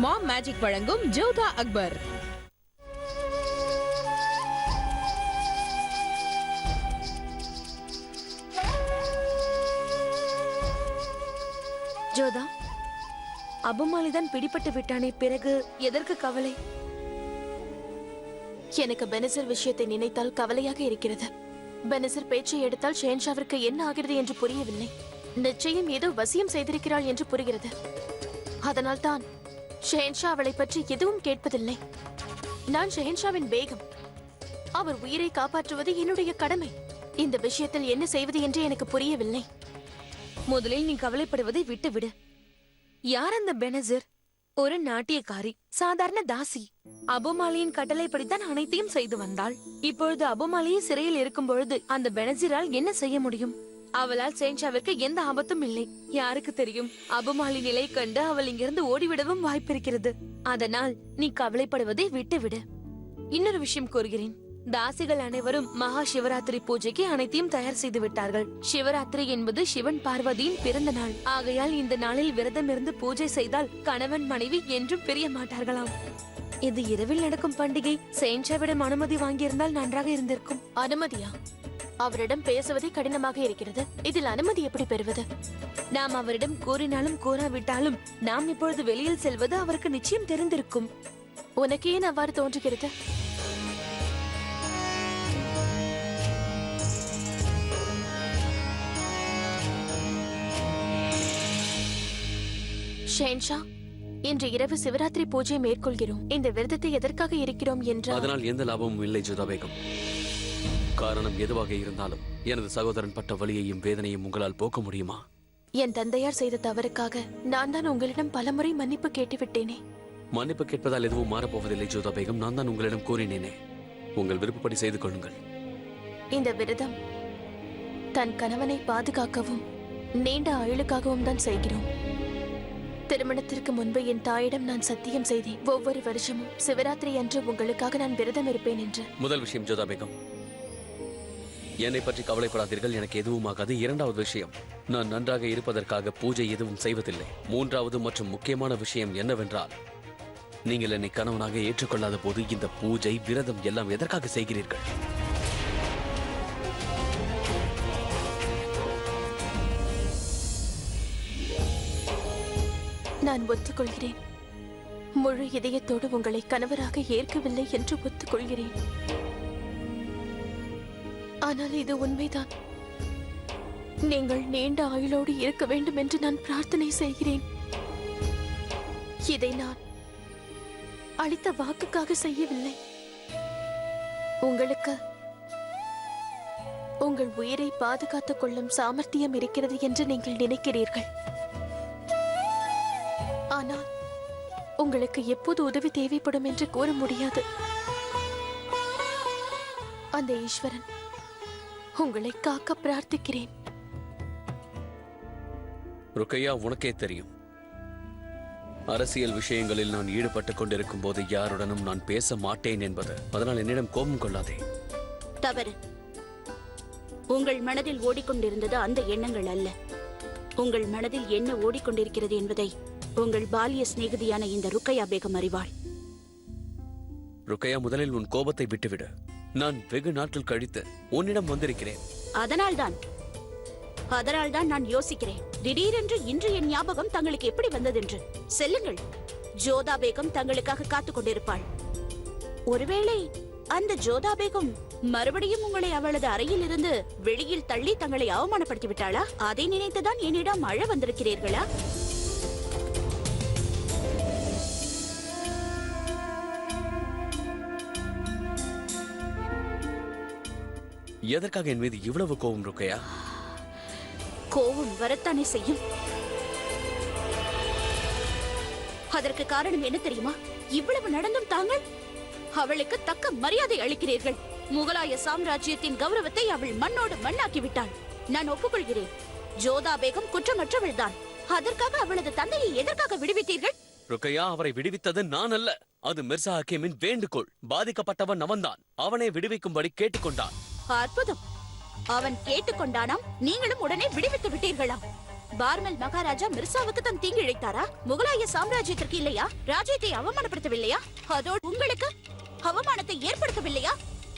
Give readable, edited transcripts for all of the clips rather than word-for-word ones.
மாம் magic வழங்கும் ஜோதா அக்பர். ஜோதா, அபுமாலிதான் பிடிபட்டு விட்டானே, பிறகு எதற்கு கவலை? எனக்கு பெனசர் விஷயத்தை நினைத்தால் கவலையாக இருக்கிறது. பெனசர் பேச்சை எடுத்தால் ஷெஹன்ஷாவிற்கு என்ன ஆகிறது என்று புரியவில்லை. நிச்சயம் ஏதோ வசியம் செய்திருக்கிறாள் என்று புரிகிறது. அதனால் தான் ஷெஹன்ஷா அவளை பற்றி எதுவும் கேட்பதில்லை. நான் ஷெஹன்ஷாவின் பேகம். அவர் உயிரை காப்பாற்றுவது என்னுடைய கடமை. இந்த விஷயத்தில் என்ன செய்வது என்று எனக்கு புரியவில்லை. முதலில் நீ கவலைப்படுவதை விட்டுவிடு. யார் அந்த பெனசர்? ஒரு நாட்டியக்காரி, சாதாரண தாசி. அபுமாலியின் கட்டளைப்படித்தான் அனைத்தையும் செய்து வந்தாள். இப்பொழுது அபுமாலியை சிறையில் இருக்கும் பொழுது அந்த பெனசரால் என்ன செய்ய முடியும்? அவளால் ஷெஹன்ஷாவிற்கு எந்த ஆபத்தும் இல்லை. யாருக்கு தெரியும், அபுமாலி நிலை கண்டு அவள் இங்கிருந்து ஓடிவிடவும் வாய்ப்பிருக்கிறது. அதனால் நீ கவலைப்படுவதை விட்டுவிடு. இன்னொரு விஷயம் கூறுகிறேன். தாசிகள் அனைவரும் மகா சிவராத்திரி பூஜைக்கு அனைத்தையும் தயார் செய்து விட்டார்கள். சிவராத்திரி என்பது சிவன் பார்வதியின் பிறந்த நாள். ஆகையால் இந்த நாளில் விரதம் இருந்து பூஜை செய்தால் கணவன் மனைவி என்றும் பிரிய மாட்டார்களாம். இது இரவில் நடக்கும் பண்டிகை. ஷெஹன்ஷாவிடம் அனுமதி வாங்கியிருந்தால் நன்றாக இருந்திருக்கும். அனுமதியா? அவரிடம் பேசுவதே கடினமாக இருக்கிறது. இதில் அனுமதி எப்படி பெறுவது? நாம் அவரிடம் கூறினாலும் கூறாவிட்டாலும் நாம் இப்பொழுது வெளியில் செல்வது அவருக்கு நிச்சயம் தெரிந்திருக்கும். உனக்கு ஏன் அவ்வாறு தோன்றுகிறது? ஷெஹன்ஷா, இன்று இரவு சிவராத்திரி பூஜை மேற்கொள்கிறோம். இந்த விரதத்தை எதற்காக இருக்கிறோம் என்றால் அதனால் எந்த லாபமும் இல்லை ஜோதா பேகம். காரணம் எதுவாக இருந்தாலும் எனது சகோதரன் பட்ட வலியையும் வேதனையும் உங்களால் போக்க முடியுமா? என் தந்தையார் செய்த தவறுக்காக நான் தான் உங்களிடம் பலமுறை மன்னிப்பு கேட்டுவிட்டேனே. மன்னிப்பு கேட்பதால் எதுவும் மாறப்போவதில்லை ஜோதா பேகம். நான் தான் உங்களிடம் கூறினேனே, உங்கள் விருப்பப்படி செய்து கொள்ளுங்கள். இந்த விரதம் தன் கணவனை பாதுகாக்கவும் நீண்ட ஆயுளுக்காகவும் தான் செய்கிறோம். திருமணத்திற்கு முன்பு என் தாயிடம் நான் சத்தியம் செய்தேன், ஒவ்வொரு வருஷமும் சிவராத்திரி அன்று உங்களுக்காக நான் விரதம் இருப்பேன் என்று. முதல் விஷயம் ஜோதா பேகம், என்னை பற்றி கவலைப்படாதீர்கள், எனக்கு எதுவும் ஆகாது. இரண்டாவது விஷயம், நான் நன்றாக இருப்பதற்காக பூஜை எதுவும் செய்வதில்லை. மூன்றாவது மற்றும் முக்கியமான விஷயம் என்னவென்றால், நீங்கள் என்னை கணவனாக ஏற்றுக்கொள்ளாத போது இந்த பூஜை விரதம் எல்லாம் எதற்காக செய்கிறீர்கள்? நான் ஒத்துக்கொள்கிறேன். முழு இதயத்தோடு உங்களை கணவராக ஏற்கவில்லை என்று ஒத்துக்கொள்கிறேன். ஆனால் இது உண்மைதான். நீங்கள் நீண்ட ஆயுளோடு இருக்க வேண்டும் என்று நான் பிரார்த்தனை செய்கிறேன். இதை நான் அளித்த வாக்குக்காக செய்யவில்லை. உங்களுக்கு உங்கள் உயிரை பாதுகாத்துக் கொள்ளும் சாமர்த்தியம் இருக்கிறது என்று நீங்கள் நினைக்கிறீர்கள். ஆனால் உங்களுக்கு எப்போது உதவி தேவைப்படும் என்று கூற முடியாது. அந்த ஈஸ்வரன் உங்களை காக்க பிரார்த்திக்கிறேன். ருக்கையா, உனக்கே தெரியும், அரசியல் விஷயங்களில் நான் ஈடுபட்டுக் கொண்டிருக்கும் போது யாருடனும் நான் பேச மாட்டேன் என்பது. அதனால் என்னிடம் கோபம் கொள்ளாதே. தவறு. உங்கள் மனதில் ஓடிக்கொண்டிருந்தது அந்த எண்ணங்கள் அல்ல. உங்கள் மனதில் என்ன ஓடிக்கொண்டிருக்கிறது என்பதை உங்கள் பாலிய சிநேகிதியான இந்த ருக்கையா பேகம் அறிவாள். ருக்கையா, முதலில் உன் கோபத்தை விட்டுவிடு. நான் வெகு நாட்கள் கழித்து உன்னிடம் வந்திருக்கிறேன். அதனால்தான் நான் யோசிக்கிறேன், திடீரென்று இன்று என் ஞாபகம் தங்களுக்கு எப்படி வந்ததென்று. செல்லுங்கள், ஜோதா பேகம் தங்களுக்காக காத்துக் கொண்டிருப்பாள். ஒருவேளை அந்த ஜோதா பேகம் மறுபடியும் உங்களை அவளது அறையில் இருந்து வெளியில் தள்ளி தங்களை அவமானப்படுத்தி விட்டாளா? அதை நினைத்துதான் என்னிடம் அழ வந்திருக்கிறீர்களா? எதற்காக என் மீது இவ்வளவு கோபம் ருக்கையா? கோபம் வரத்தானே செய்யும். அதற்கு காரணம் என்ன தெரியுமா? இவ்வளவு நடந்தும் தாங்கள் அவளுக்கு தக்க மரியாதை அளிக்கிறீர்கள். முகலாய சாம்ராஜ்யத்தின் கௌரவத்தை அவள் மண்ணோடு மண்ணாக்கி விட்டாள். நான் ஒப்புக்கொள்கிறேன், ஜோதா பேகம் குற்றமற்றவள் தான். அதற்காக அவளது தந்தையை எதற்காக விடுவித்தீர்கள்? ருக்கையா, அவரை விடுவித்தது நான் அல்ல, அது மிர்சா ஹக்கீமின் வேண்டுகோள். பாதிக்கப்பட்டவன் அவன்தான். அவனை விடுவிக்கும்படி கேட்டுக்கொண்டான். அற்புதம். அவன் கேட்டுக்கொண்டானாம், நீங்களும் உடனே விடுவித்து விட்டீர்களாம். பார்மல் மகாராஜா மிர்சாவுக்கு தான் தீங்கு இழைத்தாரா? முகலாய சாம்ராஜ்யத்திற்கு இல்லையா? ராஜ்யத்தை அவமானப்படுத்தவில்லையா? அதோடு உங்களுக்கு அவமானத்தை ஏற்படுத்தவில்லையா?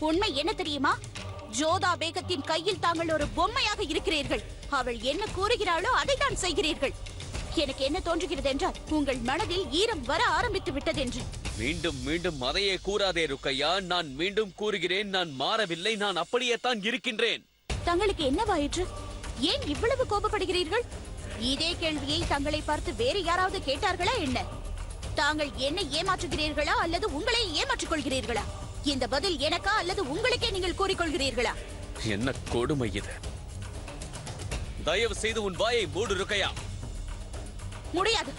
உண்மை என்ன தெரியுமா? ஜோதா பேகத்தின் கையில் தாங்கள் ஒரு பொம்மையாக இருக்கிறீர்கள். அவள் என்ன கூறுகிறாளோ அதை தான் செய்கிறீர்கள். எனக்கு என்ன தோன்றுகிறது என்றால் உங்கள் மனதில் ஈரம் வர ஆரம்பித்து விட்டது என்று. மீண்டும் மீண்டும் அதையே கூறாதே ருக்கையா. நான் மீண்டும் கூறுகிறேன், நான் மாறவில்லை. நான் அப்படியே தான் இருக்கின்றேன். தங்களுக்கு என்னவாயிற்று? ஏன் இவ்வளவு கோபப்படுகிறீர்கள்? இதே கேள்வியை தங்களை பார்த்து வேறு யாராவது கேட்டார்களா என்ன? தாங்கள் என்னை ஏமாற்றுகிறீர்களா அல்லது உங்களை ஏமாற்றிக் கொள்கிறீர்களா? இந்த பதில் எனக்கா அல்லது உங்களுக்கே நீங்கள் கூறிக்கொள்கிறீர்களா? என்ன கொடுமை இது! தயவு செய்து உன் வாயை மூடு ருக்கையா. முடியாது.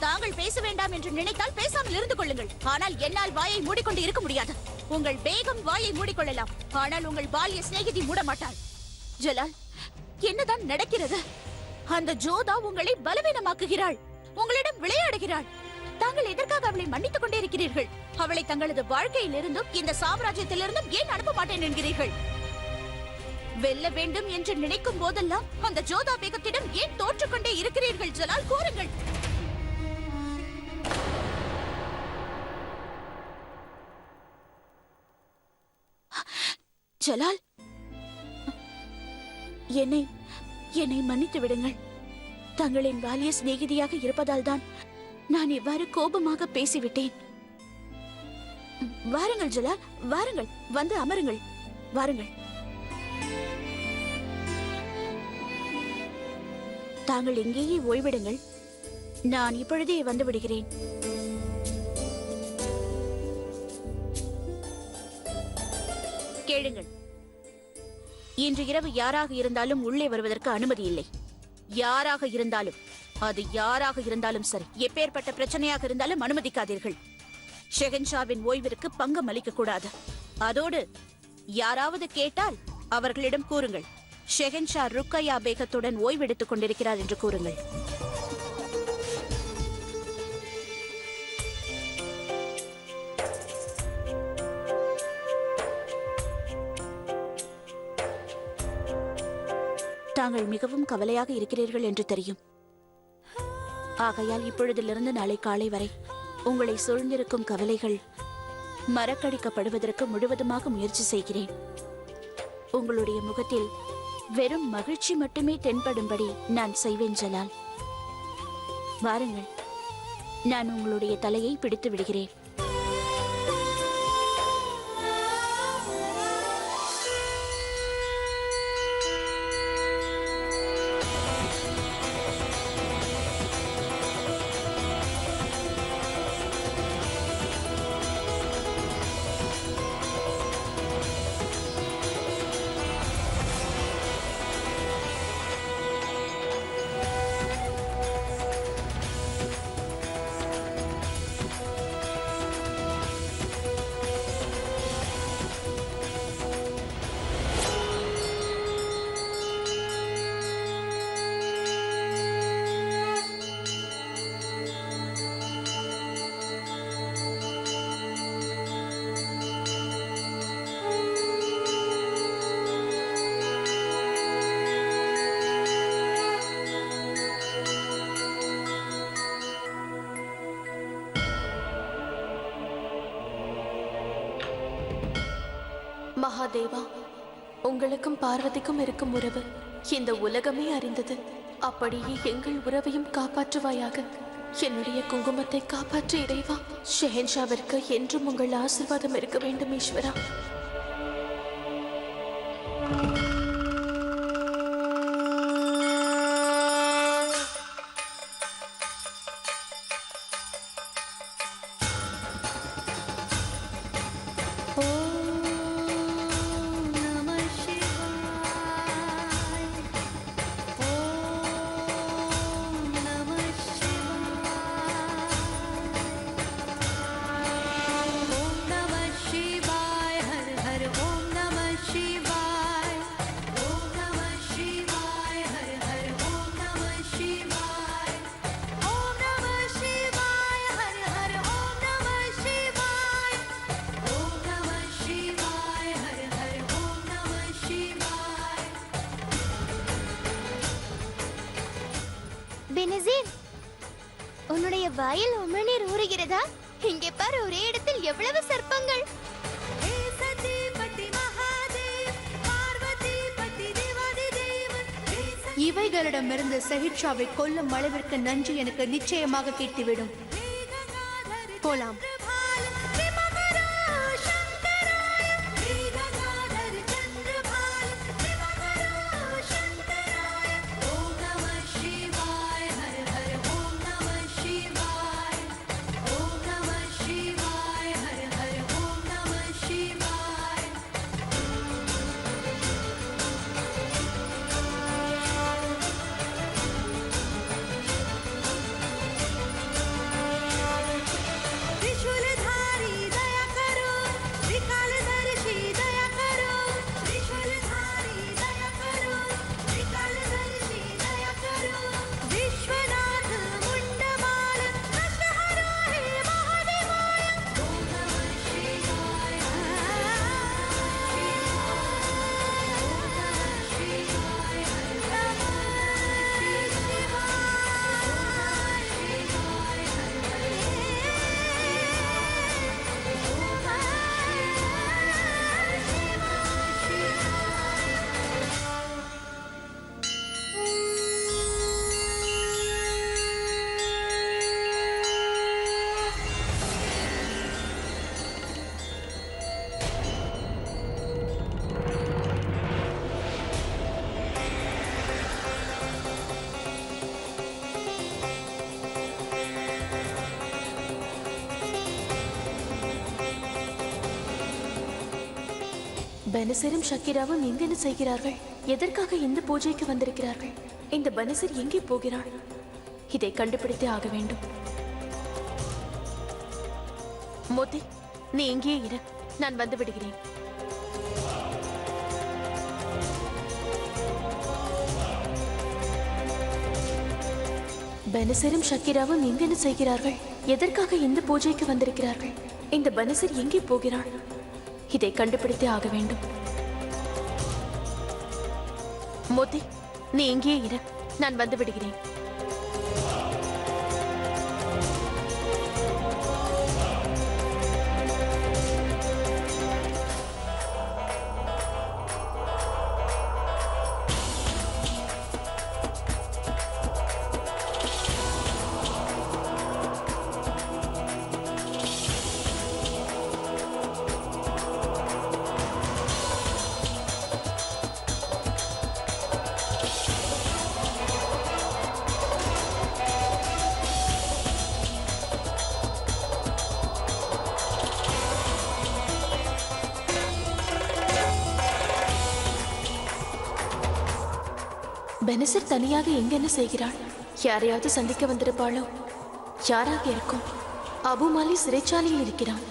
தாங்கள் பேச வேண்டாம் என்று நினைத்தால் பேசாமல் இருந்து கொள்ளுங்கள். ஆனால் என்னால் வாயை மூடிக்கொண்டு இருக்க முடியாது. உங்கள் பேகம் வாயை மூடிக்கொள்ளலாம், ஆனால் உங்கள் பால்ய சிநேகிதி மூட மாட்டாள். ஜலால், என்னதான் நடக்கிறது? அந்த ஜோதா உங்களை பலவீனமாக்குகிறாள், உங்களிடம் விளையாடுகிறாள். தாங்கள் எதற்காக அவளை மன்னித்துக் கொண்டே இருக்கிறீர்கள்? அவளை தங்களது வாழ்க்கையிலிருந்தும் இந்த சாம்ராஜ்யத்திலிருந்தும் ஏன் அனுப்ப மாட்டேன் என்கிறீர்கள்? வெல்ல வேண்டும் என்று நினைக்கும் போதெல்லாம் அந்த ஜோதா பேகத்திடம் ஏன் தோற்றுக்கொண்டே இருக்கிறீர்கள்? ஜலால், கூறுங்கள். ஜலால், என்னை மன்னித்து விடுங்கள். தங்களின் பாலிய சிநேகிதியாக இருப்பதால் தான் நான் இவ்வாறு கோபமாக பேசிவிட்டேன். வாருங்கள் ஜலால், வாருங்கள், வந்து அமருங்கள். வாருங்கள். தாங்கள் எங்கேயே ஓய்விடுங்கள். நான் இப்பொழுதே வந்து விடுகிறேன். கேளுங்கள். இன்று இரவு யாராக இருந்தாலும் உள்ளே வருவதற்கு அனுமதி இல்லை. யாராக இருந்தாலும், அது யாராக இருந்தாலும் சரி, எப்பேற்பட்ட பிரச்சனையாக இருந்தாலும் அனுமதிக்காதீர்கள். ஷெஹன்ஷாவின் ஓய்விற்கு பங்கம் அளிக்க கூடாது. அதோடு யாராவது கேட்டால் அவர்களிடம் கூறுங்கள், ஷெஹன்ஷா ருக்கையா பேகத்துடன் ஓய்வெடுத்துக் கொண்டிருக்கிறார் என்று கூறுங்கள். தாங்கள் மிகவும் கவலையாக இருக்கிறீர்கள் என்று தெரியும். ஆகையால் இப்பொழுதிலிருந்து நாளை காலை வரை உங்களை சூழ்ந்திருக்கும் கவலைகள் மறக்கடிக்கப்படுவதற்கு முழுவதுமாக முயற்சி செய்கிறேன். உங்களுடைய முகத்தில் வெறும் மகிழ்ச்சி மட்டுமே தென்படும்படி நான் செய்வேன் ஜலால். வாருங்கள், நான் உங்களுடைய தலையை பிடித்து விடுகிறேன். மகாதேவா, உங்களுக்கும் பார்வதிக்கும் இருக்கும் உறவு இந்த உலகமே அறிந்தது. அப்படியே எங்கள் உறவையும் காப்பாற்றுவாயாக. என்னுடைய குங்குமத்தை காப்பாற்று இறைவா. ஷெஹன்ஷாவிற்கு என்றும் உங்கள் ஆசீர்வாதம் இருக்க வேண்டும் ஈஸ்வரா. Hare பெனசீர், உன்னுடைய வாயில் உமிழ்நீர் ஊறுகிறதா? இங்கே பார், ஒரே இடத்தில் எவ்வளவு சர்ப்பங்கள்! இவைகளிடமிருந்து சஹிட்ஷாவை கொல்லும் அளவிற்கு நஞ்சு எனக்கு நிச்சயமாக கிட்டிவிடும். போலாம். பெனசரும் ஷக்கீராவும் எங்கென்ன செய்கிறார்கள்? எதற்காக இந்த பூஜைக்கு வந்திருக்கிறார்கள்? இந்த பெனசர் எங்கே போகிறாள்? இதை கண்டுபிடித்தே ஆக வேண்டும். மோதி, நீ இங்கேயே இரு, நான் வந்து விடுகிறேன். பெனசரும் ஷக்கீராவும் எங்கென்ன செய்கிறார்கள்? எதற்காக இந்த பூஜைக்கு வந்திருக்கிறார்கள்? இந்த பெனசர் எங்கே போகிறாள்? இதை கண்டுபிடித்தே ஆக வேண்டும். மோதி, நீ இங்கேயே இரு, நான் வந்து விடுகிறேன். பெனசர் தனியாக எங்கென்ன செய்கிறாள்? யாரையாவது சந்திக்க வந்திருப்பாளோ? யாராக இருக்கும்? அபுமாலி சிறைச்சாலையில் இருக்கிறான்.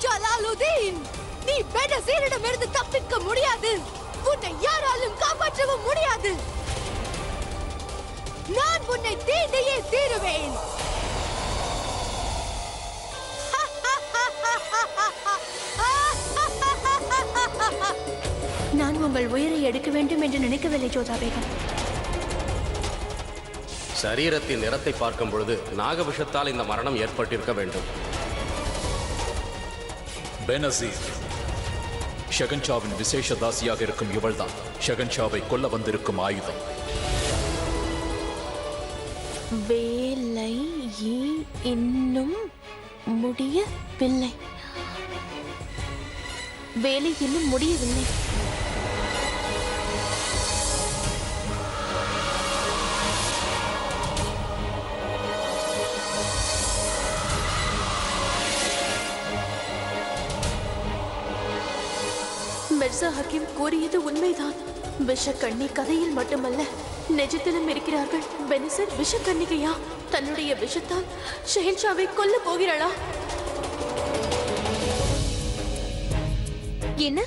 ஜலாலுதீன், நீ பெனசீரிடமிருந்து தப்பிக்க முடியாது. உன்னை யாராலும் காப்பாற்றவும் முடியாது. நான் உன்னை தீண்டியே தீருவேன். நான் உங்கள் உயிரை எடுக்க வேண்டும் என்று நினைக்கவில்லை ஜோதா பேகம். சரீரத்தின் நிறத்தை பார்க்கும் பொழுது நாகவிஷத்தால் இந்த மரணம் ஏற்பட்டிருக்க வேண்டும். பெனசீர், ஷகன்ஷாவின் விசேஷ தாசியாக இருக்கும் இவள்தான் ஷகன்ஷாவை கொல்ல வந்திருக்கும் ஆயுதம். வேலை இன்னும் முடியவில்லை. வேலை இன்னும் முடியவில்லை. மிர்சா ஹக்கீம் கூறியது உண்மைதான். விஷக்கண்ணி கதையில் மட்டுமல்ல, நிஜத்திலும் இருக்கிறார்கள். பெனிசர் விஷக்கன்னிகையா? தன்னுடைய விஷத்தால் ஷெஹன்ஷாவை கொல்ல போகிறாளா? என்ன,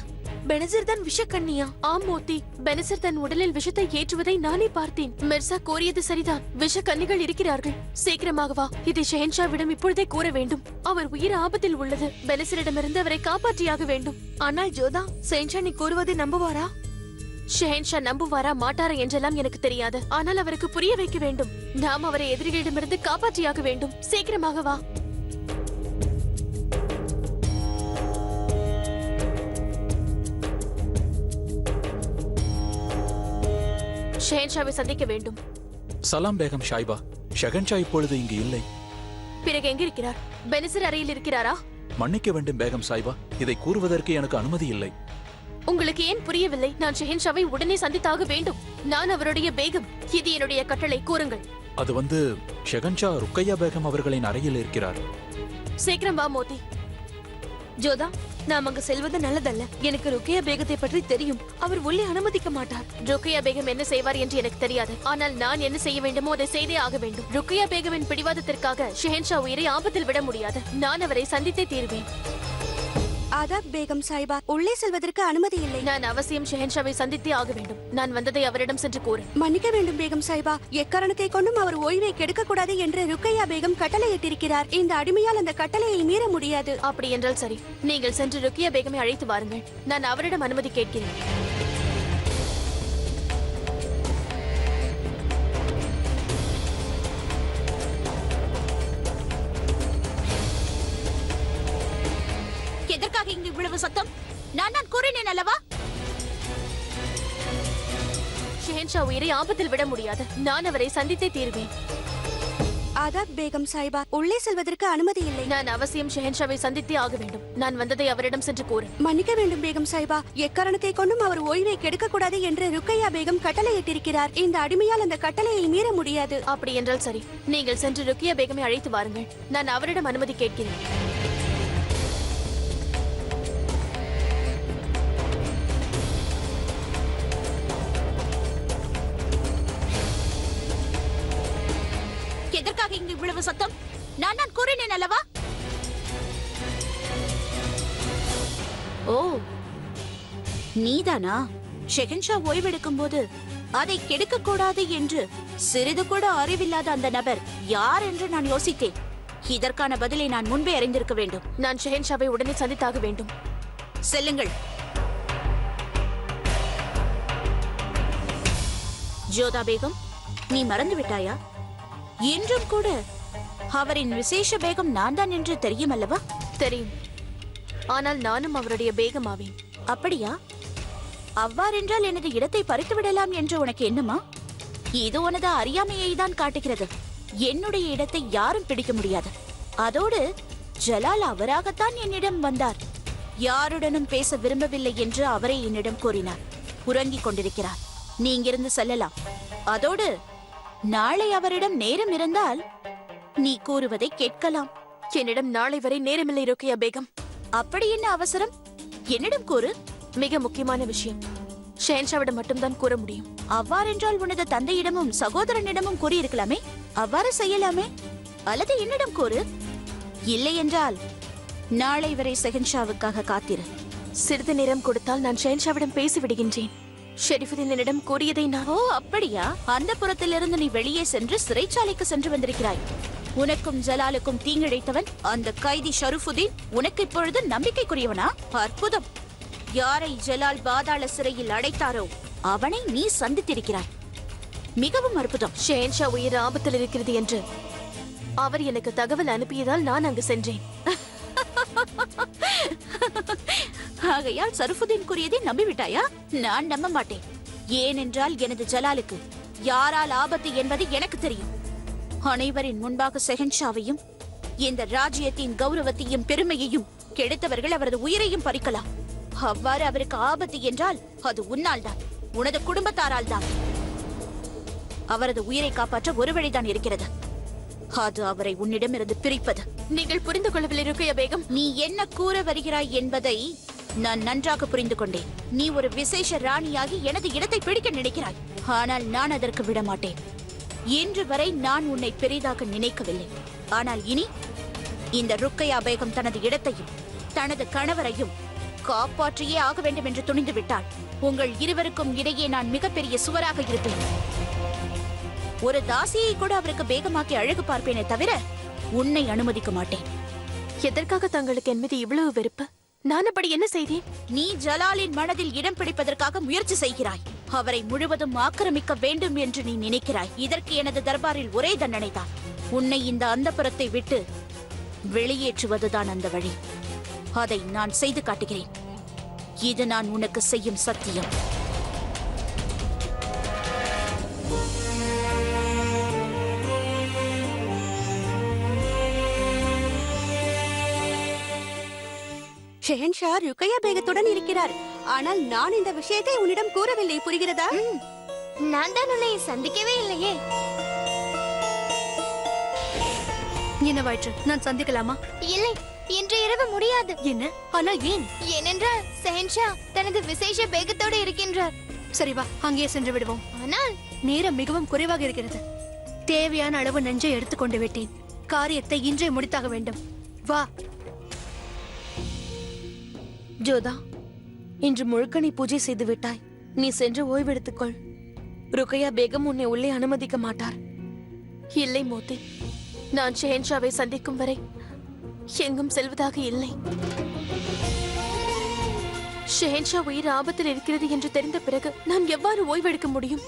பெனசர் தான் விஷக்கண்ணியா? ஆம் மோத்தி, பெனிசர் தன் உடலில் விஷத்தை ஏற்றுவதை நானே பார்த்தேன். மிர்சா கூறியது சரிதான், விஷக்கன்னிகள் இருக்கிறார்கள். சீக்கிரமாக வா, இதை ஷெஹன்ஷாவிடம் இப்பொழுதே கூற வேண்டும். அவர் உயிர் ஆபத்தில் உள்ளது. பெனிசரிடமிருந்து அவரை காப்பாற்றியாக வேண்டும். ஆனால் ஜோதா, ஷெஹன்ஷா நீ கூறுவதை நம்புவாரா? ஷெஹன்ஷா நம்புவாரா மாட்டாரா என்றெல்லாம் எனக்கு தெரியாது. ஆனால் அவருக்கு புரிய வைக்க வேண்டும். நாம் அவரை எதிரிகளிடமிருந்து காப்பாற்றியாக வேண்டும். சீக்கிரமாக வா. ஷெஹன்ஷாவை சந்திக்க வேண்டும். சலாம் பேகம் ஷாய்பா. ஷெகன்ஷா இப்பொழுது இங்கு இல்லை. பிறகு எங்க இருக்கிறார்? பெனிசர் அறையில் இருக்கிறாரா? மன்னிக்க வேண்டும் பேகம் சாய்பா, இதை கூறுவதற்கு எனக்கு அனுமதி இல்லை. உங்களுக்கு ஏன் புரியவில்லை? நான் ஷெஹன்ஷாவை உடனே சந்தித்தாக வேண்டும். நான் அவருடைய பேகம். இது என்னுடைய கட்டளை. கூறுங்கள். அது ஷெகன்ஷா ருக்கையா பேகம் அவர்களின் அறையில் இருக்கிறார். சீக்கிரம் வா மோதி. ஜோதா, நாம் அங்கு செல்வது நல்லதல்ல. எனக்கு ருக்கையா பேகத்தை பற்றி தெரியும். அவர் உள்ளே அனுமதிக்க மாட்டார். ருக்கையா பேகம் என்ன செய்வார் என்று எனக்கு தெரியாது. ஆனால் நான் என்ன செய்ய வேண்டுமோ அதை செய்தே ஆக வேண்டும். ருக்கையா பேகமின் பிடிவாதத்திற்காக ஷெஹன்ஷா உயிரை ஆபத்தில் விட முடியாது. நான் அவரை சந்தித்தே தீர்வேன். ஆதாப் பேகம் சாஹிபா, உள்ளே செல்வதற்கு அனுமதி இல்லை. நான் அவசியம் ஷெஹன்ஷாவை சந்தித்தே ஆக வேண்டும். நான் வந்ததை அவரிடம் சென்று கூறு. மன்னிக்க வேண்டும் பேகம் சாஹிபா, எக்காரணத்தை கொண்டும் அவர் ஓய்வை கெடுக்க கூடாது என்று ருக்கையா பேகம் கட்டளையிட்டிருக்கிறார். இந்த அடிமையால் அந்த கட்டளையை மீற முடியாது. அப்படி என்றால் சரி, நீங்கள் சென்று ருக்கியா பேகமை அழைத்து வாருங்கள். நான் அவரிடம் அனுமதி கேட்கிறேன். எதற்காக இங்கு இவ்வளவு சத்தம்? நான் கூறினேன் அல்லவா? ஷெஹன்ஷா உயிரை ஆபத்தில் விட முடியாது. நான் அவரை சந்தித்தே தீர்வேன். ஆதாப் பேகம் சாஹிபா, உள்ளே செல்வதற்கு அனுமதி இல்லை. நான் அவசியம் ஷெஹன்ஷாவை சந்தித்தே ஆக வேண்டும். நான் வந்ததை அவரிடம் சென்று கூறு. மன்னிக்க வேண்டும் பேகம் சாஹிபா, எக்காரணத்தை கொண்டும் அவர் ஓய்வை கெடுக்க கூடாது என்று ருக்கையா பேகம் கட்டளையிட்டிருக்கிறார். இந்த அடிமையால் அந்த கட்டளையை மீற முடியாது. அப்படி என்றால் சரி, நீங்கள் சென்று ருக்கியா பேகமை அழைத்து வாருங்கள். நான் அவரிடம் அனுமதி கேட்கிறேன். எதற்காக இங்கு இவ்வளவு சத்தம்? நான் கூறினேன் அல்லவா? ஓ, நீதானா? ஷெஹன்ஷா ஓய்வெடுக்கும் போது அதை கெடுக்க கூடாது என்று சிறிது கூட அறிவில்லாத அந்த நபர் யார் என்று நான் யோசித்தேன். இதற்கான பதிலை நான் முன்பே அறிந்திருக்க வேண்டும். நான் ஷெஹன்ஷாவை உடனே சந்தித்தாக வேண்டும். செல்லுங்கள். ஜோதா பேகம், நீ மறந்து விட்டாயா? இன்றும் கூட அவரின் விசேஷ பேகம் நான் தான் என்று தெரியும் அல்லவா? தெரியும். ஆனால் நானும் அவருடைய பேகம் ஆவேன். அப்படியா? அவ்வாறென்றால் எனது இடத்தை பறித்து விடலாம் என்று உனக்கு என்னமா? இது உனது அறியாமையை தான் காட்டுகிறது. என்னுடைய இடத்தை யாரும் பிடிக்க முடியாது. அதோடு ஜலால் அவராகத்தான் என்னிடம் வந்தார். யாருடனும் பேச விரும்பவில்லை என்று அவரே என்னிடம் கூறினார். உறங்கிக் கொண்டிருக்கிறார். நீ இங்கிருந்து செல்லலாம். அதோடு நாளை அவரிடம் நேரம் இருந்தால் நீ கூறுவதை கேட்கலாம். என்னிடம் நாளை வரை நேரமில்லை ருக்கியா பேகம். அப்படி என்ன அவசரம்? என்னிடம் கூறு. மிக முக்கியமான விஷயம். ஷெஹன்ஷாவிடம் மட்டும்தான் கூற முடியும். அவ்வாறென்றால் உனது தந்தையிடமும் சகோதரனிடமும் கூறியிருக்கலாமே. அவ்வாறு செய்யலாமே. அல்லது என்னிடம் கூறு. இல்லை என்றால் நாளை வரை ஷெஹன்ஷாவுக்காக காத்திரு. சிறிது நேரம் கொடுத்தால் நான் ஷெஹன்ஷாவிடம் பேசி விடுகின்றேன். ஷெரீஃபுதீன் என்னிடம் கூறியதை நான்... ஓ, அப்படியா? அந்த புறத்திலிருந்து நீ வெளியே சென்று சிறைச்சாலைக்கு சென்று வந்திருக்கிறாய். உனக்கும் ஜலாலுக்கும் தீங்கிழைத்தவன் அந்த கைதி ஷரீஃபுதீன் உனக்கு இப்பொழுது நம்பிக்கைக்குரியவனா? அற்புதம். யாரை ஜலால் பாதாள சிறையில் அடைத்தாரோ அவனை நீ சந்தித்திருக்கிறாய். மிகவும் அற்புதம். ஷெஹன்ஷா உயிர் ஆபத்தில் இருக்கிறது என்று அவர் எனக்கு தகவல் அனுப்பியதால் நான் அங்கு சென்றேன். ஆகையால் ஷரீஃபுதீன் கூறியதை நம்பிவிட்டாயா? நான் நம்ப மாட்டேன். ஏனென்றால் எனது ஜலாலுக்கு யாரால் ஆபத்து என்பது எனக்கு தெரியும். அனைவரின் முன்பாக ஷெஹன்ஷாவையும் இந்த ராஜ்யத்தின் கௌரவத்தையும் பெருமையையும் கெடுத்தவர்கள் அவரது உயிரையும் பறிக்கலாம். அவ்வாறு அவருக்கு ஆபத்து என்றால் அது உன்னால் தான், உனது குடும்பத்தாரால் தான். அவரது உயிரை காப்பாற்ற ஒரு வழிதான் இருக்கிறது. அது அவரை உன்னிடமிருந்து பிரிப்பது. நீங்கள் புரிந்து கொள்ளவில்லை ருக்கையா பேகம். நீ என்ன கூற வருகிறாய் என்பதை நான் நன்றாக புரிந்து கொண்டேன். நீ ஒரு விசேஷ ராணியாகி எனது இடத்தை பிடிக்க நினைக்கிறாய். ஆனால் நான் அதற்கு விட மாட்டேன். இன்று வரை நான் உன்னை பெரிதாக நினைக்கவில்லை. ஆனால் இனி இந்த ருக்கையா பேகம் தனது இடத்தையும் தனது கணவரையும் காப்பாற்றியே ஆக வேண்டும் என்று துணிந்து விட்டாள். உங்கள் இருவருக்கும் இடையே நான் மிகப்பெரிய சுவராக இருப்பேன். ஒரு தாசியை கூட அவருக்கு பேகமாக்கி அழகு பார்ப்பேனே தவிர உன்னை அனுமதிக்க மாட்டேன். எதற்காக தங்களுக்கு என் மீது இவ்வளவு வெறுப்பு? நான் அப்படி என்ன செய்தேன்? நீ ஜலாலின் மனதில் இடம் பிடிப்பதற்காக முயற்சி செய்கிறாய். அவரை முழுவதும் ஆக்கிரமிக்க வேண்டும் என்று நீ நினைக்கிறாய். இதற்கு எனது தர்பாரில் ஒரே தண்டனை தான். உன்னை இந்த அந்தப்புரத்தை விட்டு வெளியேற்றுவதுதான் அந்த வழி. அதை நான் செய்து காட்டுகிறேன். இது நான் உனக்கு செய்யும் சத்தியம். ஷெஹன்ஷா ருக்கையா பேகத்துடன் இருக்கிறார். ஆனால் நான் இந்த விஷயத்தை உன்னிடம் கூறவில்லை, புரிகிறதா? நான் தான் உன்னை சந்திக்கவே இல்லையே. என்னவாயிற்று? நான் சந்திக்கலாமா? இல்லை, இன்று இரவு முடியாது. என்ன? ஆனால் ஏன்? ஏனென்றால் ஷெஹன்ஷா தனது விசேஷ பேகத்தோடு இருக்கின்றார். சரி வா, அங்கேயே சென்று விடுவோம். ஆனால் நேரம் மிகவும் குறைவாக இருக்கிறது. தேவையான அளவு நெஞ்சை எடுத்துக்கொண்டு விட்டேன். காரியத்தை இன்றே முடித்தாக வேண்டும். வா. ஜோதா, இன்று முழுக்க நீ பூஜை செய்து விட்டாய். நீ சென்று ஓய்வெடுத்துக்கொள். ருக்கையா பேகம் உன்னை உள்ளே அனுமதிக்க மாட்டார். இல்லை மோதி, நான் ஷெஹன்ஷாவை சந்திக்கும் வரை எங்கும் செல்வதாக இல்லை. ஷெஹன்ஷா உயிர் ஆபத்தில் இருக்கிறது என்று தெரிந்த பிறகு நான் எவ்வாறு ஓய்வெடுக்க முடியும்?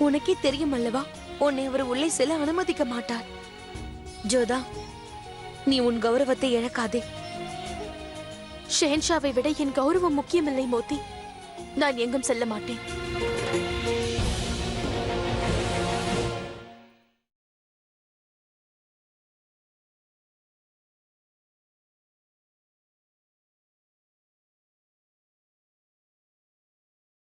உனக்கே தெரியும் அல்லவா, உன்னை அவர் உள்ளே செல்ல அனுமதிக்க மாட்டார். ஜோதா, நீ உன் கௌரவத்தை இழக்காதே. ஷெஹன்ஷாவை விட என் கௌரவம் முக்கியமில்லை மோதி. நான் எங்கும் செல்ல மாட்டேன்.